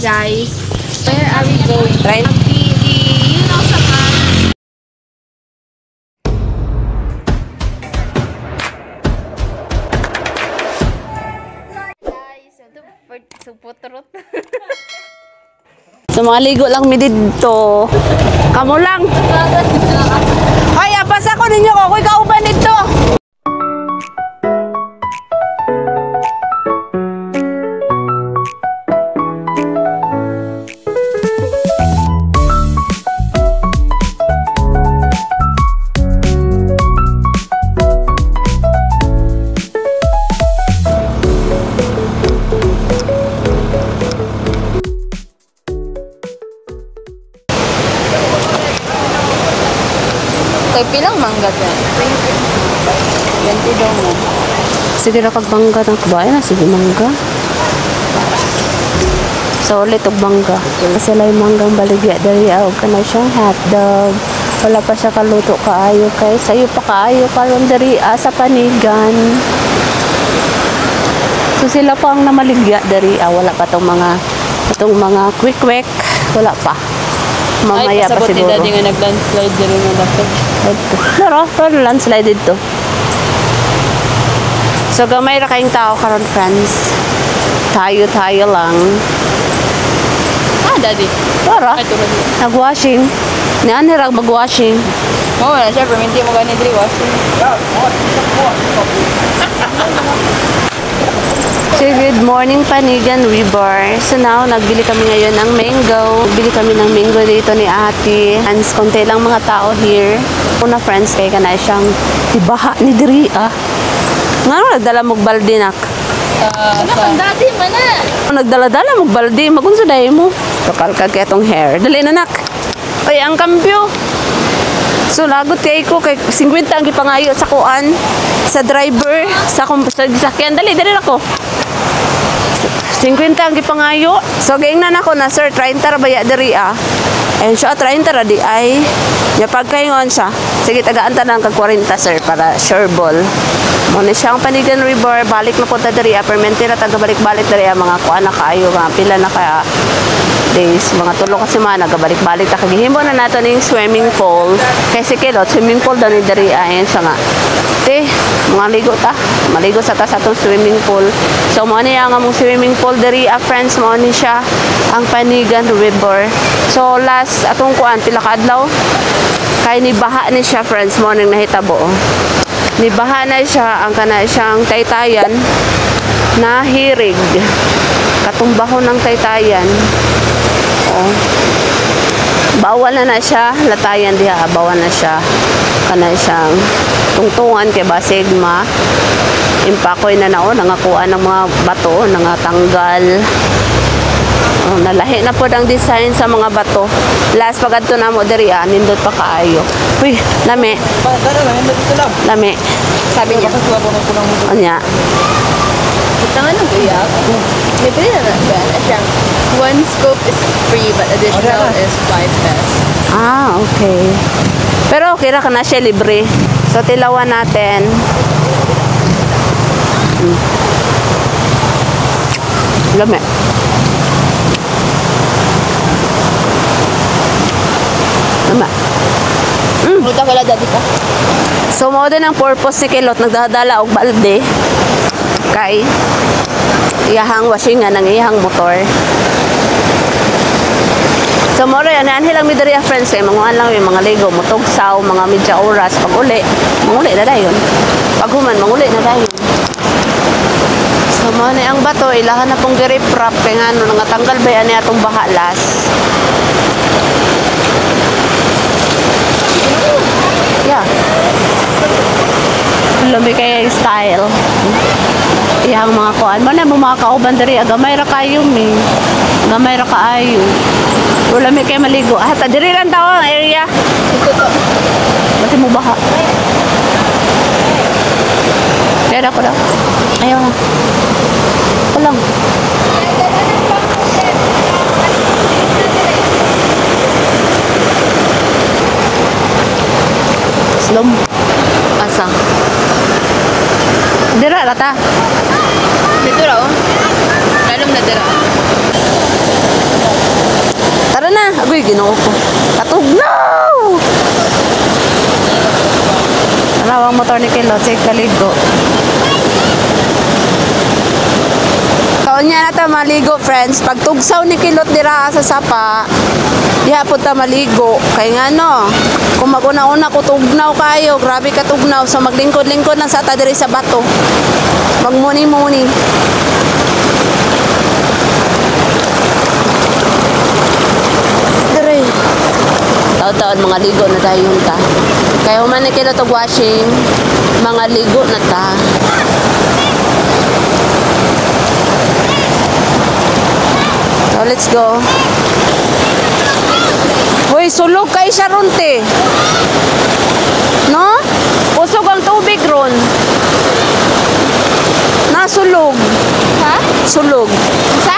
guys. Where are we going? Right? You know, sa guys, suputrot. So mga ligo lang mi dito. Kamu lang. Ay, apas ako ninyo ko. Ko'y kauban dito. Kay pilang mangga dyan? 20 daw mo. Sige na kagbangga ng kabayan na. Sige mangga. So ulit og mangga. Sila yung manggang baligya dari og kana siyang hotdog. Wala pa siya kaluto kaayo kay sayo pa kaayo karon dari sa panigan. So sila pa ang namaligya dari wala pa tong mga quick wala pa. Mamaya pa siguro. Ay, pasabot ni Daddy nga nag-landslide din nga dapat. Pero landslide dito. So gamay ra kayong tao karon friends. Tayo lang. Daddy. Para Ay, tulad yun. nag-washing. Naan ra mag-washing. Oo, wala siya. Pero hindi mo ganit rin washing. So, good morning Panigan River. So now, nagbili kami ngayon ng mango. Nagbili kami ng mango dito ni ate. And konti lang mga tao here. Una friends, kaya ka na siyang ibaha ni Diri Nga nagdala mong balde nak? Ang dati man na. Nagdala-dala mong balde. Magunso dahil mo. Tukal ka kaya tong hair. Dali na nak. Ay, ang kampyo. So, lagot kay ko. Kay 50 ang ipangayo sa kuan. Sa driver. Sa sakyan. Dali ako. 50 ang gipangayo. So, gaingnan ako na, sir, 30 ra baya diri And siya, 30 ra di ay. Nya pagkaingon siya. Sige, tagaan ta lang kag 40, sir, para sure ball. Muna siyang Panigan River. Balik na po ta diri Permente na taga-balik-balik diri mga kuan na kaayo. Mga pila na kaya days. Mga tulo kasi mga nagabalik-balik ta. Kagihimo na nato ning swimming pool. Kasi kilot, swimming pool daw ni diri ayan siya nga. Mga ligo ta. Maligo sa ta sa atong swimming pool. So, mo niya nga mong swimming pool diri friends, mo ni siya ang Panigan River. So, last atong kuan pila ka adlaw. Kay ni baha ni siya friends, mo ning nahitabo. Ni baha na siya ang kana siyang taytayan na hirig. Katumbahon ng taytayan. Bawal na siya latayan diha, bawal na siya kana siyang tungtungan kay basig impakoy na nangakuha ng mga bato, nangatanggal. Nalahi na po ang design sa mga bato. Last pagadto na mo diri nindot pa kaayo. Uy, lami. Lami. Sabi niya. Anya. Tangan ng uyak. May pili na siyang one scope is free but additional is 5 pesos. Okay. Pero okay ra kana siya libre. So tilawan natin. Lami. Lami. Muta ko la daddy ka. So mo din ang purpose ni Kilot nagdadala og balde kay iyahang washingan ng iyahang motor. So mo rin anhilang mi diri friends kay mga lang yung mga ligo motugsaw mga medya oras pag uli manguli na dayon. Pag human manguli na dayon. So mo ni ang bato ilahan na pong gi-reprap kay ngano nangatanggal ba ani atong bahalas. Yeah. Lumi kay style. Iyang mga kuan man na mga kauban diri gamay ra kayo mi. Gamay ra kaayo. Wala mi kay maligo. Ta diri lang tawo ang area. Ito to. Basi mo baha. Kaya ko daw. Ayaw na. Kulang. Slom. Asa? Dira rata. Dito raw. Lalom na dira. na. Agoy, ginoo ko. Katugnaw! Alawang motor ni Kilot, sige kaligo. Kaon niya na ta maligo, friends. Pag tugsaw ni Kilot dira sa sapa, diha po ta maligo. Kaya nga no, kung maguna-una ko tugnaw kayo, grabe ka tugnaw. So maglingkod-lingkod lang sa ta diri sa bato. Magmuni-muni. Dire. Taon-taon mga ligo na tayo ta. Kaya human ni Kilot og washing, mga ligo na ta. So, let's go. Hoy, sulog kay siya ron, te. No? Usog ang tubig ron. Nasulog. Ha? Sulog. Sa?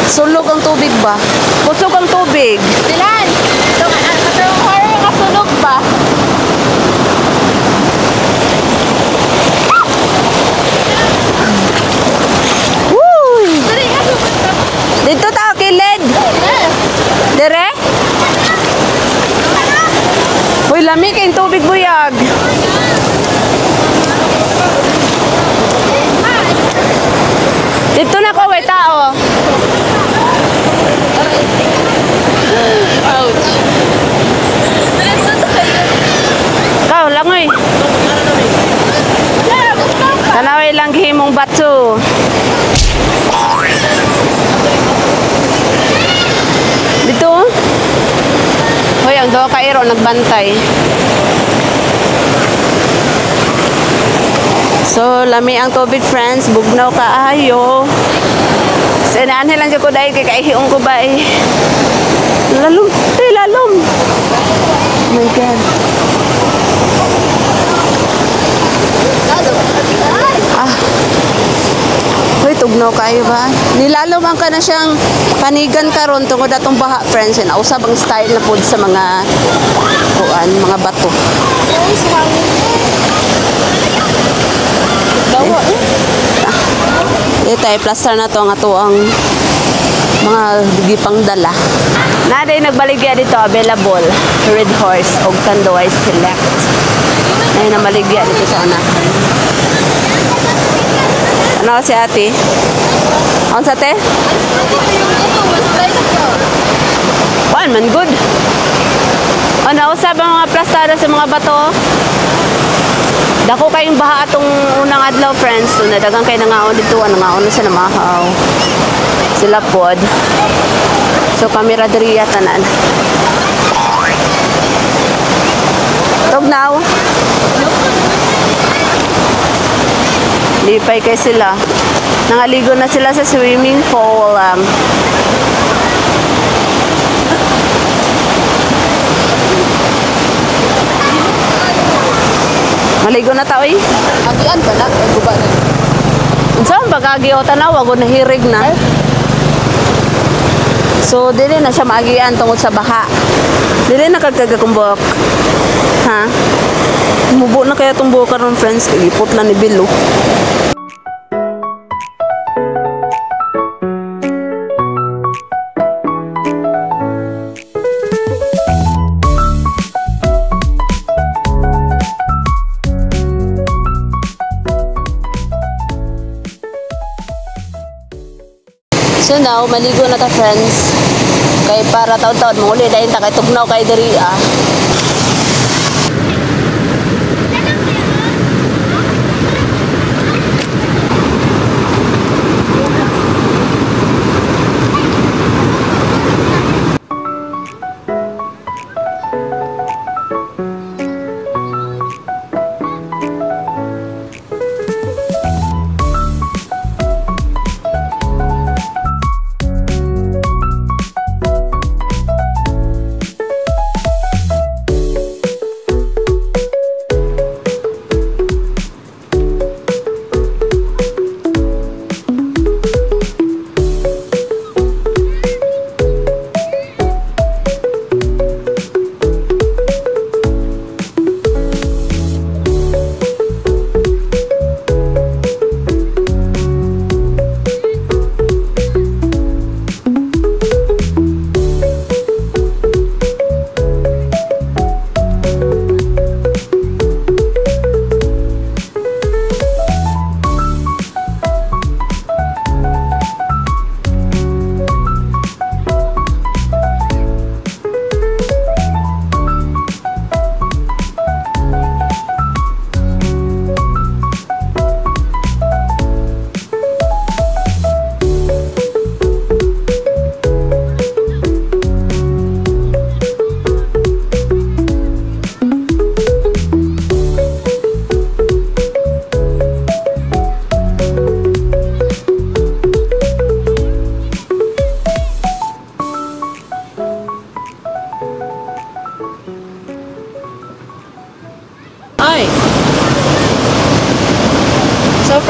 Sulog ang tubig ba? Usog ang tubig. Dilan! Itong horror nga sunog ba? Woo! Dali nga sumunta. Dito tao, kilid. Dire? Uy, lami kayong tubig buyag. Dito na ko, way tao. Ouch. Kau, langoy. Tanaway lang himong batso. Dito. Hoy, ang dawa kairo nagbantay. So, lami ang tubig, friends. Bugnaw kaayo. Sinaan lang dyan ko dahil kay kaihiong ko ba eh. Lalom. Lalom. Oh my God. Ah. Hoy, tugnaw kayo ba? Nilalumang ka na siyang panigan karon tungod atong baha, friends. And usab ang style na pod sa mga kuan, mga bato. Dawa eh. Ito ay plaster na to ang ato ang mga gipang dala. Naday nagbaligya dito available Red Horse o Tanduay Select. Ay na maligya dito sa anahan. Ano si ate? Ano sa ate? One man good. Ano usab ang mga plastada sa mga bato? Dako kayong baha atong unang adlaw, friends. So, nadagang kayo nangaon dito. Nangaon na sa namahaw. Sila pod. So, kami radriya tanan. Tugnaw. Lipay kay sila. Nangaligo na sila sa swimming pool. Maligo na tao eh. Agian ba na? Ay, guba na. Saan ba kagi o tanaw? Wag nahirig na. So, dili na siya maagian tungod sa baha. Dili na kagkagakumbok. Ha? Mubo na kaya itong buka ng friends. Kagipot na ni Bilo. So now, maligo na ta, friends. Kay para taon-taon muli dahil ta kay tugnaw kay diri ah.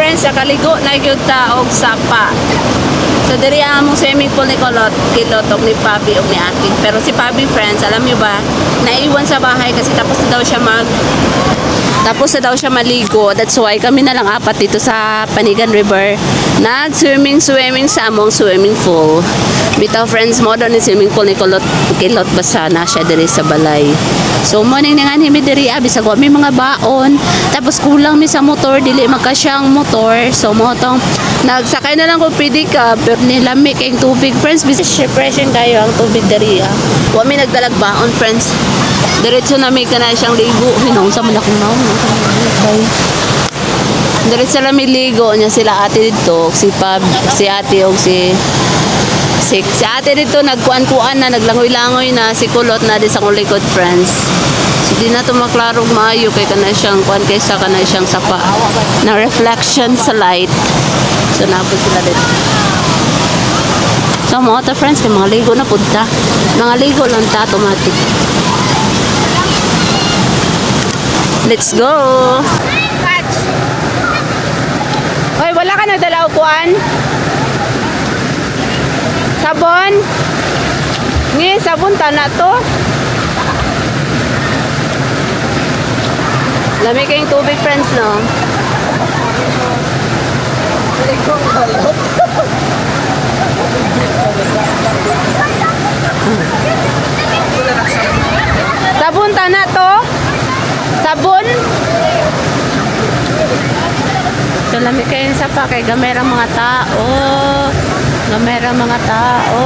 friends, nakaligo na gyud ta og sapa. So diri ang among swimming pool ni Kilot og ni Pabi og ni Ate. Pero si Pabi, friends, alam niyo ba, naiwan sa bahay kasi tapos na daw siya maligo. That's why kami na lang apat dito sa Panigan River nag-swimming sa among swimming pool. Bitaw, friends, mo doon ni swimming pool ni Kilot basta na siya diri sa balay. So morning nga ni mi diri bisag wa may mga baon. Tapos kulang mi sa motor, dili magkasyang motor. So mo tong nagsakay na lang ko pedicab pero nilami kay tubig, friends. Refreshing kayo ang tubig diri. Wa mi nagdalag baon, friends. Diretso na may kana siyang ligo. Hinungsa man akong naon. Diretso na may ligo niya sila ate dito, si Pab, si ate og si ate dito nagkuan-kuan na, naglangoy-langoy na, si Kulot na di sa kulikod, friends. So di na to maklarog maayo kay kana siyang kuan kaysa kana siyang sapa na reflection sa light. So napod sila dito. So mga friends, kay mga ligo na punta. Mga ligo lang ta automatic. Let's go! Hoy, wala ka nagdala upuan? Sabon? Ngi, sabon na to. Lamig kayong tubig, friends, no? Sabon na to? Sabon? So, lamig kayong sapa kay gamera mga tao. Gamera mga tao.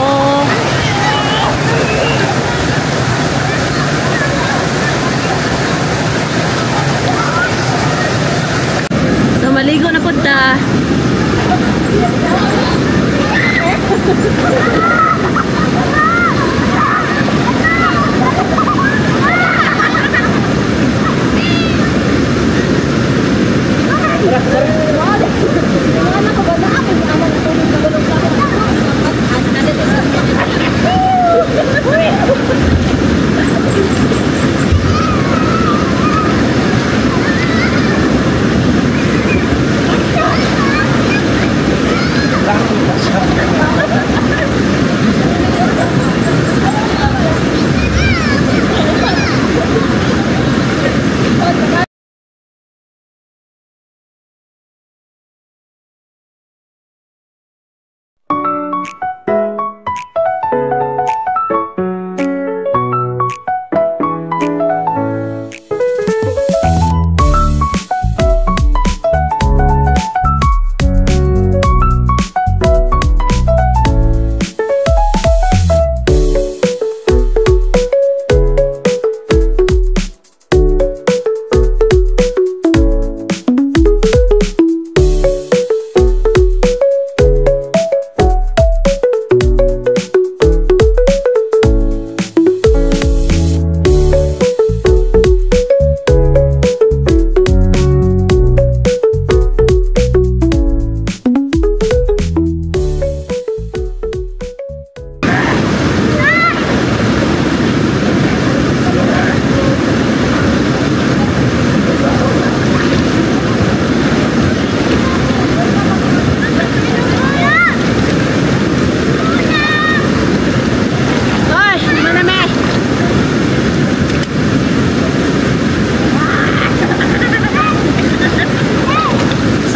So, maligo na punta.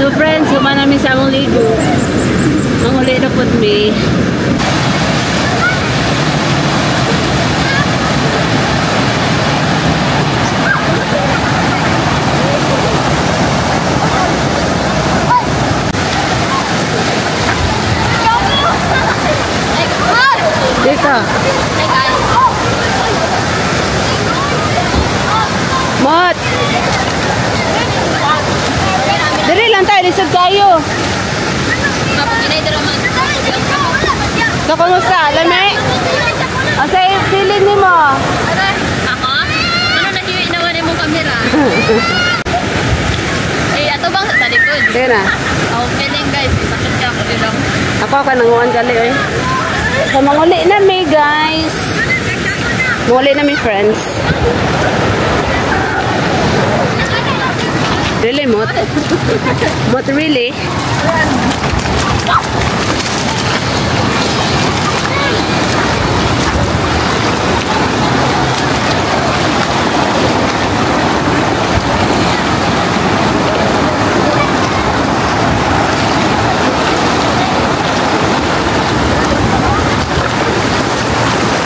So friends, human namin sa among ligo. Manguli na po me. Dito. Mot! Diri lang tayo, lisod kayo. So, kumusta? Lame? Ang sa'yo, pilin ni mo. Ako? Ano nag-iinawan mong kamera? Ato bang sa likod? Sige na. Feeling guys, sakit ka ako lang. Ako ka nanguhan gali, eh. So, manguli na may guys. Manguli na may friends. Really, Mot? Mot, really?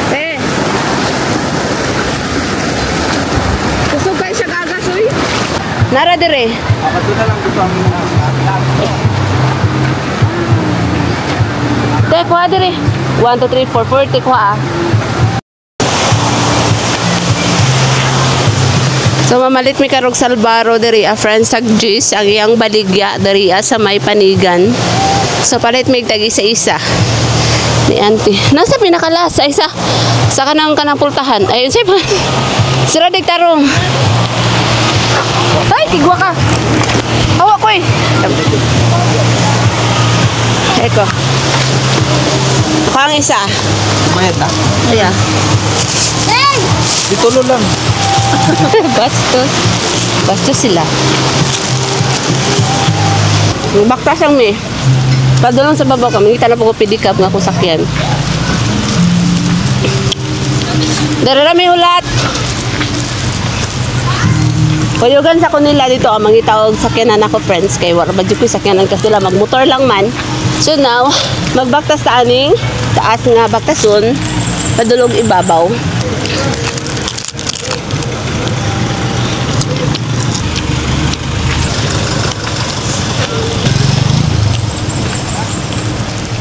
Eh! Kusog kayo siya gagasoy? Nara dire. Ako doon na lang gusto ang Te, kuha dire. 1, 2, 3, 4, 40, kuha ah. So, mamalit mi karog salbaro diri a friends tag juice ang iyang baligya diri sa may panigan. So, palit mi tag isa-isa ni auntie. Nasa pinakalas isa sa kanang pultahan. Ayun siya. Sira dig tarong. Ay, tigwa ka. Awa ko eh. Eko. Kang isa. mayat ah. Ayan. Dito lo lang. Bastos. Bastos sila. Baktas ang may. Padulong sa babaw kami. Kita na po ko pedicab nga kusakyan. Dararami ulat. Kuyugan sa kunila dito ang mangitawag sakyanan ako friends kay wala ba ko sakyanan kasi sila magmotor lang man. So now, magbaktas sa aning taas nga baktason padulog ibabaw.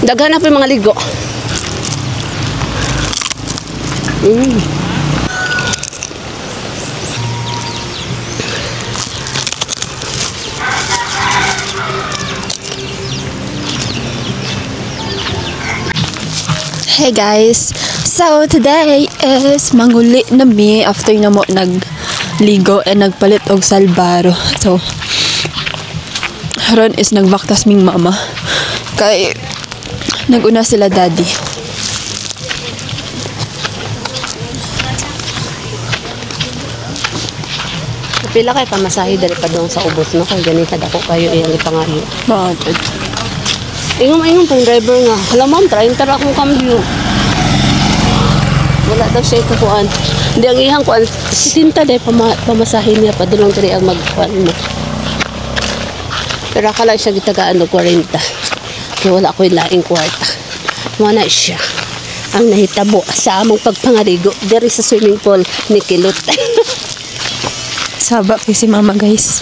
Daghan na po yung mga ligo. Hey guys, so today is manguli na mi after na mo nagligo and nagpalit og salbaro. So haron is nagbaktas ming mama kay naguna sila daddy. Pila kay pamasahe dali pa doon sa ubos no kay ganito dako kayo iyang ipangayo. Bakit? Ingom pang driver nga. Alam mo, 30 akong kambyo. Wala daw siya ikakuan. Hindi ang ihang kuan. Sinta dahil pamasahin niya. Padulong tali ang magkuan mo. Pero akala siya gitagaan ng 40. Kaya wala ko yung laing kwarta. Wala siya. Ang nahitabo sa among pagpangarigo. Dari sa swimming pool ni Kilot. Saba kay si mama guys.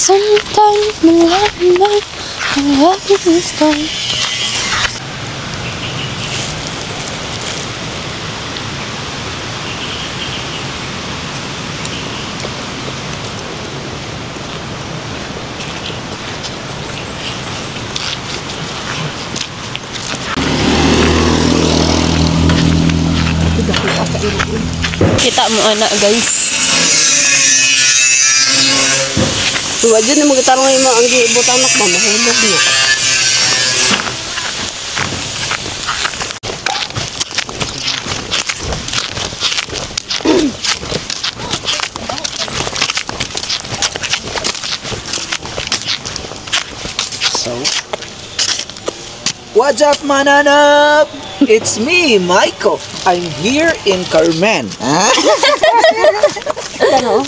Sometimes my love is gone. Kita mo anak guys. Wajan na magitarong yung mga ang butanak ba, mahulog na. So, what's up, mananap? It's me, Michael. I'm here in Carmen. Ano?